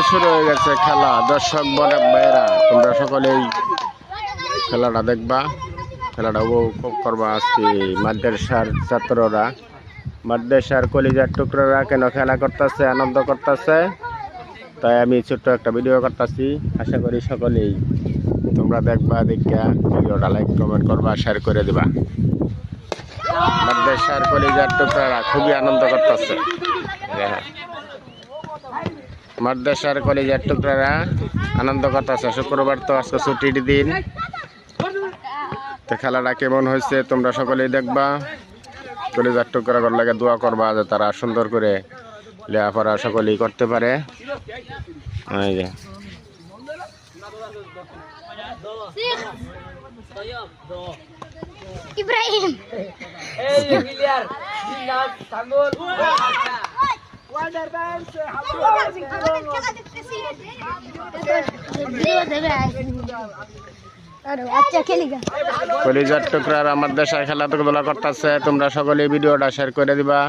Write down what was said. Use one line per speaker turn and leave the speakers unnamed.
শুরু হয়ে গেছে খেলা। দর্শক ভাইয়েরা, তোমরা সকলেই খেলাটা দেখবা, খেলাটা উপভোগ করবা। আজকে মাদ্রাসার ছাত্ররা, মাদ্রাসার কলিজার টুকরোরা কেন খেলা করতেছে, আনন্দ করতেছে, তাই আমি ছোট্ট একটা ভিডিও করতেছি। আশা করি সকলেই তোমরা দেখবা, দেখা ভিডিওটা লাইক কমেন্ট করবা, শেয়ার করে দিবা। মাদ্রাসার কলিজার টুকরোরা খুবই আনন্দ করতেছে। মাদ্রাসার কলিজার টুকরারা আনন্দ করতেছে। শুক্রবার তো আজকে ছুটির দিন, তো খেলাটা কেমন হয়েছে তোমরা সকলেই দেখবা। কলিজার টুকরার লাগে দোয়া করবা যে তারা সুন্দর করে লেখাপড়া সকলেই করতে পারে।
ইব্রাহিম
কলিজার টুকরার আমার দেশের খেলাধুলা করতেছে। তোমরা সকলে ভিডিওটা শেয়ার করে দিবা।